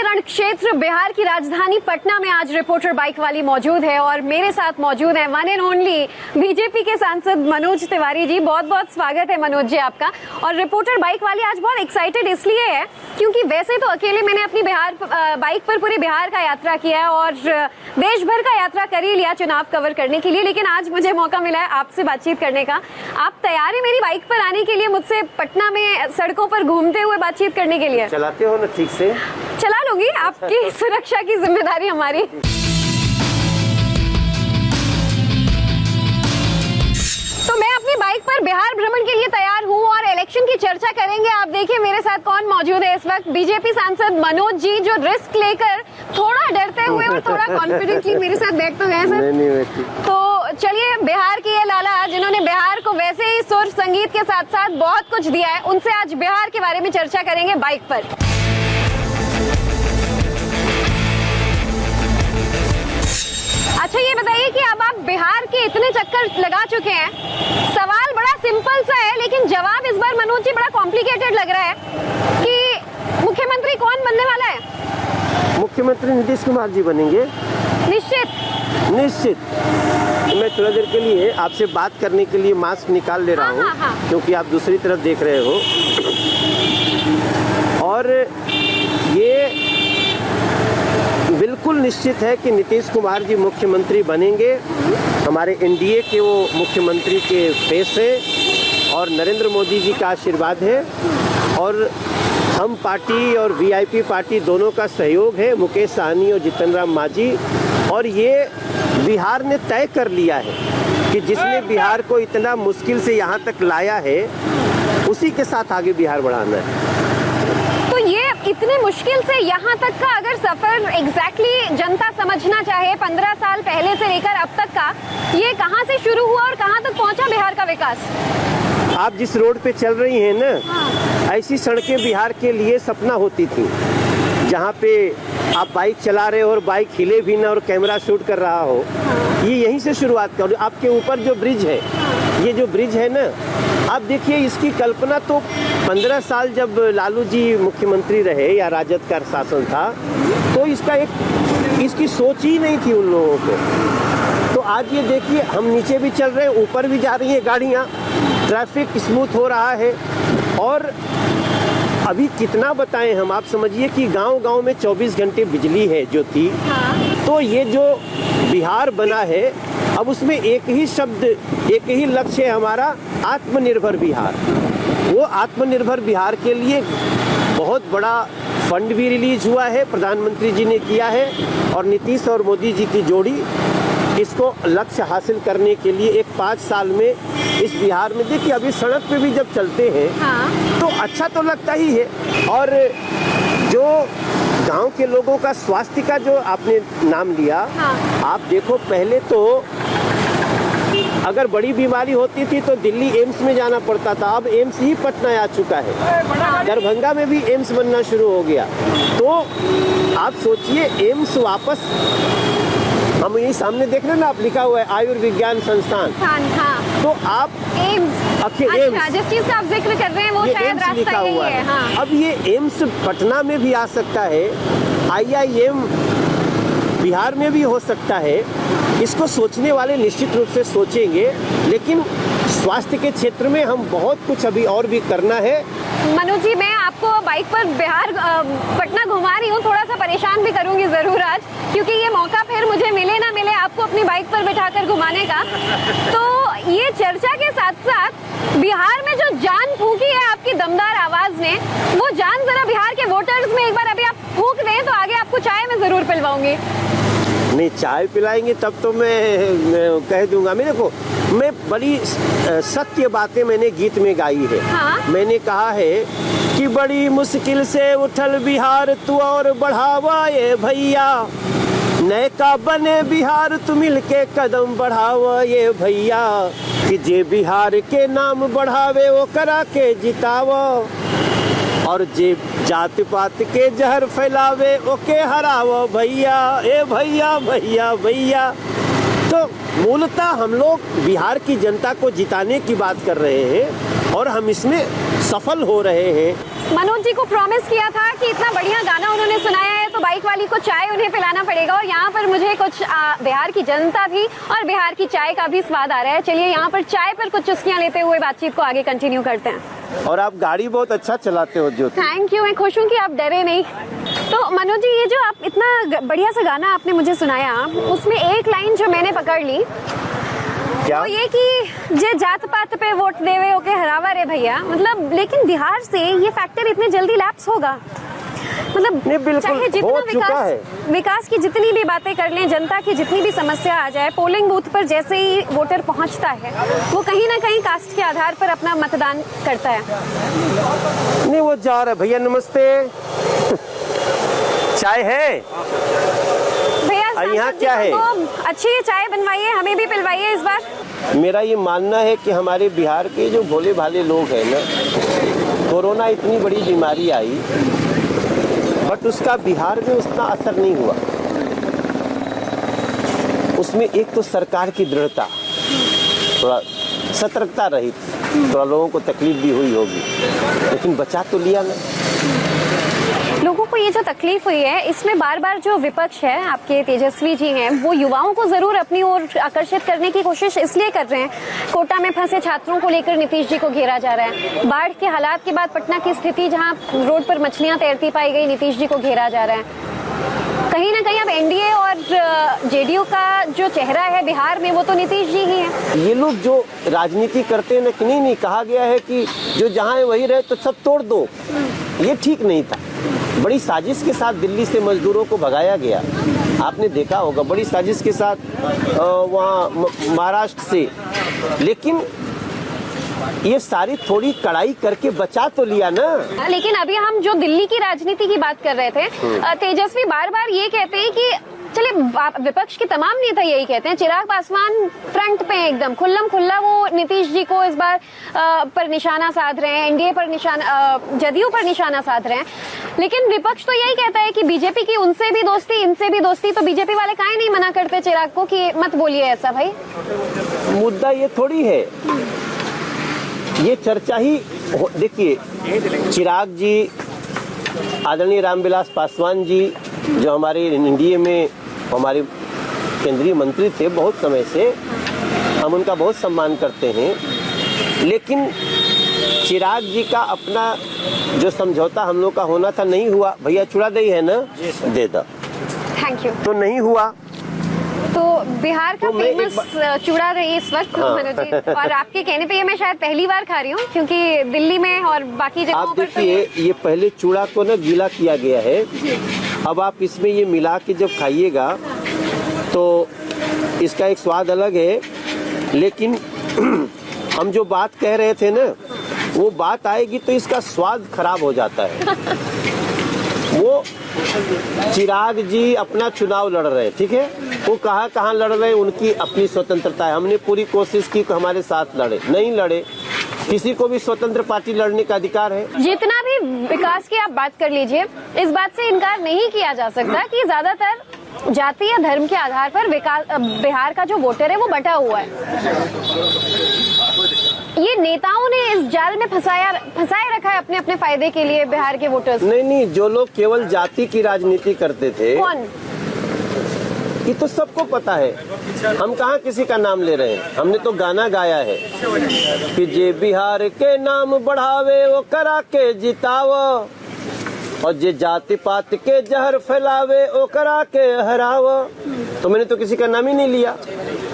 रण क्षेत्र बिहार की राजधानी पटना में आज रिपोर्टर बाइक वाली मौजूद है और मेरे साथ मौजूद है वन एंड ओनली बीजेपी के सांसद मनोज तिवारी जी। बहुत बहुत स्वागत है मनोज जी आपका। और रिपोर्टर बाइक वाली आज बहुत एक्साइटेड इसलिए है क्योंकि वैसे तो अकेले मैंने अपनी बाइक पर पूरे बिहार का यात्रा किया है और देश भर का यात्रा कर ही लिया चुनाव कवर करने के लिए, लेकिन आज मुझे मौका मिला है आपसे बातचीत करने का। आप तैयार हैं मेरी बाइक पर आने के लिए, मुझसे पटना में सड़कों पर घूमते हुए बातचीत करने के लिए? चलाते हो ना ठीक से? चला लूंगी, आपकी सुरक्षा की जिम्मेदारी हमारी। तो मैं अपनी बाइक पर बिहार भ्रमण के लिए तैयार हूँ और इलेक्शन की चर्चा करेंगे। आप देखिए मेरे साथ कौन मौजूद है इस वक्त, बीजेपी सांसद मनोज जी, जो रिस्क लेकर थोड़ा डरते हुए और थोड़ा कॉन्फिडेंटली मेरे साथ बैठ तो गए सर। नहीं, तो चलिए, बिहार के ये लाला जिन्होंने बिहार को वैसे ही सुर संगीत के साथ साथ बहुत कुछ दिया है, उनसे आज बिहार के बारे में चर्चा करेंगे बाइक पर। अच्छा ये बताइए कि अब आप बिहार के इतने चक्कर लगा चुके हैं, सवाल बड़ा सिंपल सा है लेकिन जवाब इस बार मनोज जी बड़ा कॉम्प्लिकेटेड लग रहा है कि मुख्यमंत्री कौन बनने वाला है? मुख्यमंत्री नीतीश कुमार जी बनेंगे। निश्चित। मैं थोड़ा देर के लिए आपसे बात करने के लिए मास्क निकाल ले रहा हूँ क्योंकि आप दूसरी तरफ देख रहे हो। और ये बिल्कुल निश्चित है कि नीतीश कुमार जी मुख्यमंत्री बनेंगे। हमारे एनडीए के वो मुख्यमंत्री के फेस है और नरेंद्र मोदी जी का आशीर्वाद है और हम पार्टी और वीआईपी पार्टी दोनों का सहयोग है, मुकेश सहनी और जितन राम मांझी। और ये बिहार ने तय कर लिया है कि जिसने बिहार को इतना मुश्किल से यहाँ तक लाया है उसी के साथ आगे बिहार बढ़ाना है। ये इतनी मुश्किल से यहाँ तक का अगर सफर एग्जैक्टली जनता समझना चाहे 15 साल पहले से लेकर अब तक का, ये कहाँ से शुरू हुआ और कहाँ तक पहुँचा बिहार का विकास? आप जिस रोड पे चल रही हैं ना, ऐसी सड़कें बिहार के लिए सपना होती थी, जहाँ पे आप बाइक चला रहे हो और बाइक हिले भी ना और कैमरा शूट कर रहा हो। ये यहीं से शुरुआत कर। आपके ऊपर जो ब्रिज है, ये जो ब्रिज है ना, आप देखिए इसकी कल्पना तो 15 साल जब लालू जी मुख्यमंत्री रहे या राजद का शासन था तो इसकी सोच ही नहीं थी उन लोगों को। तो आज ये देखिए, हम नीचे भी चल रहे हैं, ऊपर भी जा रही हैं गाड़ियाँ, ट्रैफिक स्मूथ हो रहा है। और अभी कितना बताएं हम, आप समझिए कि गांव-गांव में 24 घंटे बिजली है जो थी। तो ये जो बिहार बना है, अब उसमें एक ही शब्द, एक ही लक्ष्य है हमारा, आत्मनिर्भर बिहार। वो आत्मनिर्भर बिहार के लिए बहुत बड़ा फंड भी रिलीज हुआ है, प्रधानमंत्री जी ने किया है और नीतीश और मोदी जी की जोड़ी इसको लक्ष्य हासिल करने के लिए एक 5 साल में इस बिहार में, देखिए अभी सड़क पे भी जब चलते हैं तो अच्छा तो लगता ही है। और जो गांव के लोगों का स्वास्थ्य का जो आपने नाम लिया, आप देखो पहले तो अगर बड़ी बीमारी होती थी तो दिल्ली एम्स में जाना पड़ता था, अब एम्स ही पटना आ चुका है। दरभंगा में भी एम्स बनना शुरू हो गया। तो आप सोचिए, एम्स वापस, हम यही सामने देख रहे हैं ना, आप लिखा हुआ है आयुर्विज्ञान संस्थान। तो आप एम्स, अच्छा, जिस चीज का आप जिक्र कर रहे हैं वो शायद रास्ता यही है। अब ये एम्स पटना में भी आ सकता है, IIM बिहार में भी हो सकता है। इसको सोचने वाले निश्चित रूप से सोचेंगे, लेकिन स्वास्थ्य के क्षेत्र में हम बहुत कुछ अभी और भी करना है। मनोज जी, मैं आपको बाइक पर बिहार पटना घुमा रही हूँ, थोड़ा सा परेशान भी करूंगी जरूर आज, क्योंकि ये मौका फिर मुझे मिले ना मिले आपको अपनी बाइक पर बिठाकर घुमाने का। तो ये चर्चा के साथ साथ बिहार में जो जान फूंकी है आपकी दमदार आवाज ने, वो जान जरा बिहार के वोटर्स में एक बार अभी आप फूंक दें तो आगे आपको चाय में जरूर पिलवाऊंगी। नहीं, चाय पिलाएंगे तब तो मैं कह दूंगा। मैं देखो, मैं बड़ी सत्य बातें मैंने गीत में गाई है। मैंने कहा है कि बड़ी मुश्किल से उठल बिहार तू और बढ़ावा ये भैया, नैका बने बिहार तू मिल के कदम बढ़ावा ये भैया, कि जे बिहार के नाम बढ़ावे वो करा के जितावा, और जे जाति पात के जहर फैलावे ओके हरावो भैया, ए भैया भैया भैया। तो मूलतः हम लोग बिहार की जनता को जिताने की बात कर रहे हैं और हम इसमें सफल हो रहे हैं। मनोज जी को प्रॉमिस किया था कि इतना बढ़िया गाना उन्होंने सुनाया है तो तो बाइक वाली को चाय उन्हें पिलाना पड़ेगा और यहाँ पर मुझे कुछ बिहार की जनता भी और बिहार की चाय का भी स्वाद आ रहा है। चलिए यहाँ पर चाय पर कुछ चुस्कियाँ लेते हुए बातचीत को आगे कंटिन्यू करते हैं। और आप गाड़ी बहुत अच्छा चलाते हो ज्योति। थैंक यू, मैं खुश हूँ कि आप डरे नहीं। तो मनोज जी, ये जो आप इतना बढ़िया सा गाना आपने मुझे सुनाया, उसमें एक लाइन जो मैंने पकड़ ली क्या? तो ये कि जे जात पात पे वोट देवे ओके हरावा रे भैया, मतलब लेकिन बिहार से ये फैक्टर इतने जल्दी लैप्स होगा? मतलब नहीं, बिल्कुल चाहे जितना हो चुका है। विकास की जितनी भी बातें कर लें, जनता की जितनी भी समस्या आ जाए, पोलिंग बूथ पर जैसे ही वोटर पहुंचता है वो कहीं ना कहीं कास्ट के आधार पर अपना मतदान करता है। नहीं, वो जा रहा है। भैया नमस्ते, चाय है भैया यहाँ क्या है? तो अच्छी चाय बनवाइए, हमें भी पिलवाइए इस बार। मेरा ये मानना है कि हमारे बिहार के जो भोले भाले लोग हैं ना, कोरोना इतनी बड़ी बीमारी आई बट उसका बिहार में उतना असर नहीं हुआ। उसमें एक तो सरकार की दृढ़ता, थोड़ा सतर्कता रही, थोड़ा लोगों को तकलीफ भी हुई होगी, लेकिन बचा तो लिया ना। लोगों को ये जो तकलीफ हुई है, इसमें बार बार जो विपक्ष है, आपके तेजस्वी जी हैं, वो युवाओं को जरूर अपनी ओर आकर्षित करने की कोशिश इसलिए कर रहे हैं। कोटा में फंसे छात्रों को लेकर नीतीश जी को घेरा जा रहा है। बाढ़ के हालात के बाद पटना की स्थिति, जहां रोड पर मछलियां तैरती पाई गई, नीतीश जी को घेरा जा रहा है। कहीं ना कहीं अब एनडीए और जेडीयू का जो चेहरा है बिहार में, वो तो नीतीश जी ही है। ये लोग जो राजनीति करते हैं ना, कि नहीं कहा गया है कि जो जहाँ है वही रहे, तो सब तोड़ दो। ये ठीक नहीं था। बड़ी साजिश के साथ दिल्ली से मजदूरों को भगाया गया, आपने देखा होगा, बड़ी साजिश के साथ वहाँ महाराष्ट्र से। लेकिन ये सारी थोड़ी कड़ाई करके बचा तो लिया ना। लेकिन अभी हम जो दिल्ली की राजनीति की बात कर रहे थे, तेजस्वी बार बार ये कहते हैं कि चले, विपक्ष के तमाम नेता यही कहते हैं, चिराग पासवान फ्रंट पे एकदम खुल्लम खुल्ला वो नीतीश जी को इस बार पर निशाना साध रहे हैं, एनडीए पर जदयू पर निशाना साध रहे हैं। लेकिन विपक्ष तो यही कहता है कि बीजेपी की उनसे भी दोस्ती, इनसे भी दोस्ती। तो बीजेपी वाले काहे नहीं मना करते चिराग को कि मत बोलिए ऐसा? भाई मुद्दा ये थोड़ी है, ये चर्चा ही। देखिए, चिराग जी, आदरणीय रामविलास पासवान जी, जो हमारे एनडीए में हमारे केंद्रीय मंत्री थे बहुत समय से, हम उनका बहुत सम्मान करते हैं। लेकिन चिराग जी का अपना जो समझौता हम लोग का होना था, नहीं हुआ। भैया चूड़ा दही है ना, दे दो। Thank you. तो नहीं हुआ। तो बिहार का तो फेमस चूड़ा रही इस वक्त मनोज जी, और आपके कहने पे ये मैं शायद पहली बार खा रही हूँ, क्योंकि दिल्ली में और बाकी जगहों आप पर देखिए, ये पहले चूड़ा को ना गीला किया गया है। अब आप इसमें ये मिला के जब खाइएगा तो इसका एक स्वाद अलग है। लेकिन हम जो बात कह रहे थे ना, वो बात आएगी तो इसका स्वाद खराब हो जाता है। वो चिराग जी अपना चुनाव लड़ रहे हैं, ठीक है, वो कहाँ लड़ रहे हैं, उनकी अपनी स्वतंत्रता है। हमने पूरी कोशिश की कि हमारे साथ लड़े, नहीं लड़े। किसी को भी स्वतंत्र पार्टी लड़ने का अधिकार है। जितना भी विकास की आप बात कर लीजिए, इस बात से इनकार नहीं किया जा सकता कि ज्यादातर जाति या धर्म के आधार पर बिहार का जो वोटर है वो बटा हुआ है। ये नेताओं ने इस जाल में फंसाए रखा है अपने अपने फायदे के लिए बिहार के वोटर्स। नहीं, जो लोग केवल जाति की राजनीति करते थे, कौन? ये तो सबको पता है। हम कहाँ किसी का नाम ले रहे हैं, हमने तो गाना गाया है कि जे बिहार के नाम बढ़ावे वो करा के जिताव, और जे जाति पात के जहर फैलावे वो करा के हराव। तो मैंने तो किसी का नाम ही नहीं लिया,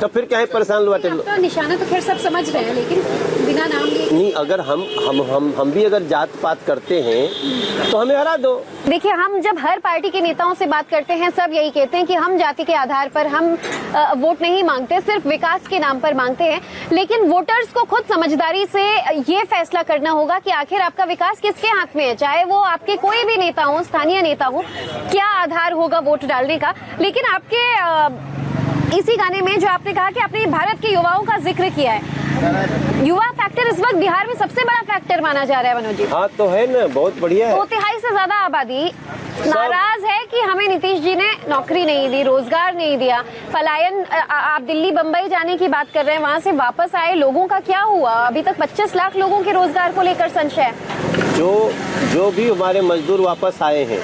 तो फिर क्या है परेशान लोग? आपका निशाना तो खैर सब समझ रहे हैं, लेकिन बिना नाम लिए नहीं, अगर हम भी अगर जात पात करते हैं तो हमें हरा दो। देखिए, हम जब हर पार्टी के नेताओं से बात करते हैं, सब यही कहते हैं कि हम जाति के आधार पर हम वोट नहीं मांगते, सिर्फ विकास के नाम पर मांगते हैं। लेकिन वोटर्स को खुद समझदारी से ये फैसला करना होगा कि आखिर आपका विकास किसके हाथ में है, चाहे वो आपके कोई भी नेता हो, स्थानीय नेता हो, क्या आधार होगा वोट डालने का। लेकिन आपके इसी गाने में जो आपने कहा कि आपने भारत के युवाओं का जिक्र किया है, युवा फैक्टर इस वक्त बिहार में सबसे बड़ा फैक्टर माना जा रहा है मनोज जी। हाँ तो है ना, बहुत बढ़िया है। 2/3 से ज्यादा आबादी नाराज है कि हमें नीतीश जी ने नौकरी नहीं दी, रोजगार नहीं दिया। पलायन, आप दिल्ली बंबई जाने की बात कर रहे हैं, वहाँ से वापस आए लोगों का क्या हुआ? अभी तक 25 लाख लोगों के रोजगार को लेकर संशय है। जो भी हमारे मजदूर वापस आए हैं,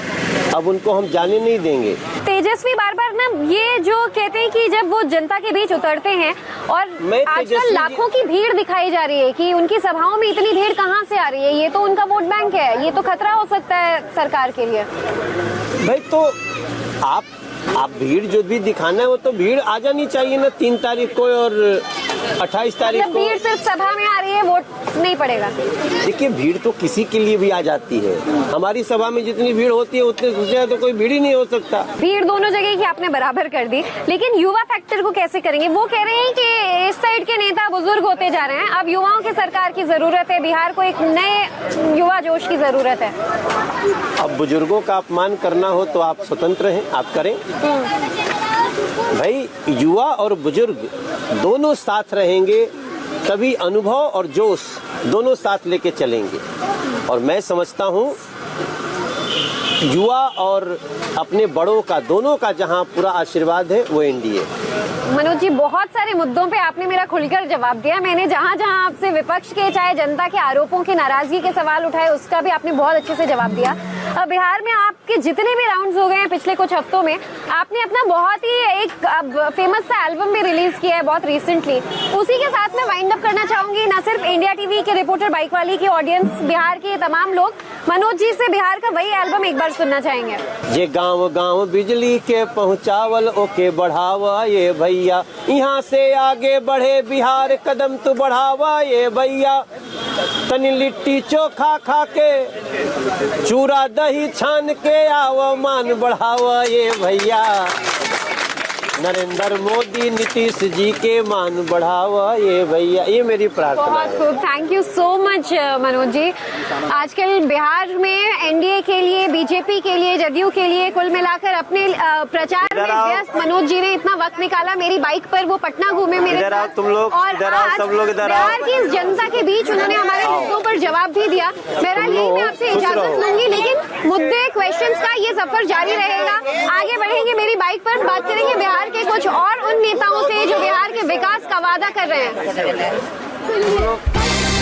अब उनको हम जाने नहीं देंगे। तेजस्वी बार बार ना ये जो कहते हैं कि जब वो जनता के बीच उतरते हैं और आजकल लाखों की भीड़ दिखाई जा रही है कि उनकी सभाओं में इतनी भीड़ कहाँ से आ रही है, ये तो उनका वोट बैंक है, ये तो खतरा हो सकता है सरकार के लिए। भाई तो आप भीड़ जो भी दिखाना है वो तो भीड़ आ जानी चाहिए ना 3 तारीख को और 28 तारीख को। भीड़ सिर्फ सभा में आ रही है, वोट नहीं पड़ेगा। देखिए भीड़ तो किसी के लिए भी आ जाती है, हमारी सभा में जितनी भीड़ होती है उतने से तो कोई भीड़ ही नहीं हो सकता। भीड़ दोनों जगह की आपने बराबर कर दी, लेकिन युवा फैक्टर को कैसे करेंगे? वो कह रहे हैं कि इस साइड के नेता बुजुर्ग होते जा रहे हैं, अब युवाओं की सरकार की जरूरत है, बिहार को एक नए युवा जोश की जरूरत है। अब बुजुर्गों का अपमान करना हो तो आप स्वतंत्र हैं, आप करें। भाई युवा और बुजुर्ग दोनों साथ रहेंगे तभी अनुभव और जोश दोनों साथ लेके चलेंगे। और मैं समझता हूँ युवा और अपने बड़ों का दोनों का जहाँ पूरा आशीर्वाद है वो एनडीए। मनोज जी, बहुत सारे मुद्दों पे आपने मेरा खुलकर जवाब दिया। मैंने जहाँ जहाँ आपसे विपक्ष के चाहे जनता के आरोपों की नाराजगी के सवाल उठाए उसका भी आपने बहुत अच्छे से जवाब दिया। बिहार में आपके जितने भी राउंड्स हो गए हैं पिछले कुछ हफ्तों में, आपने अपना बहुत ही एक फेमस सा एल्बम भी रिलीज किया है बहुत रिसेंटली। उसी के साथ मैं वाइंड अप करना चाहूंगी, न सिर्फ इंडिया टीवी के रिपोर्टर बाइक वाली की ऑडियंस, बिहार के तमाम लोग मनोज जी से बिहार का वही एल्बम एक बार सुनना चाहेंगे। ये गांव गांव बिजली के पहुंचावल ओके बढ़ावा ये भैया, यहाँ से आगे बढ़े बिहार कदम तो बढ़ावा ये भैया। तनी लिट्टी चोखा खा के चूरा दही छान के आओ मान बढ़ावा ये भैया। नरेंद्र मोदी नीतीश जी के मान बढ़ावा ये भैया। ये मेरी प्रार्थना है। बहुत खूब, thank you so much Manoj ji. आजकल बिहार में एनडीए के लिए, बीजेपी के लिए, जदयू के लिए, कुल मिलाकर अपने प्रचार में व्यस्त मनोज जी ने इतना वक्त निकाला। मेरी बाइक पर वो पटना घूमे मेरे साथ, तुम लोग और आज बिहार की इस जनता के बीच उन्होंने हमारे मुद्दों पर जवाब भी दिया। बहरहाल यही मैं आपसे इजाजत लूंगी, लेकिन मुद्दे क्वेश्चन्स का ये सफर जारी रहेगा। आगे बढ़ेंगे मेरी बाइक पर, बात करेंगे बिहार के कुछ और उन नेताओं से जो बिहार के विकास का वादा कर रहे हैं।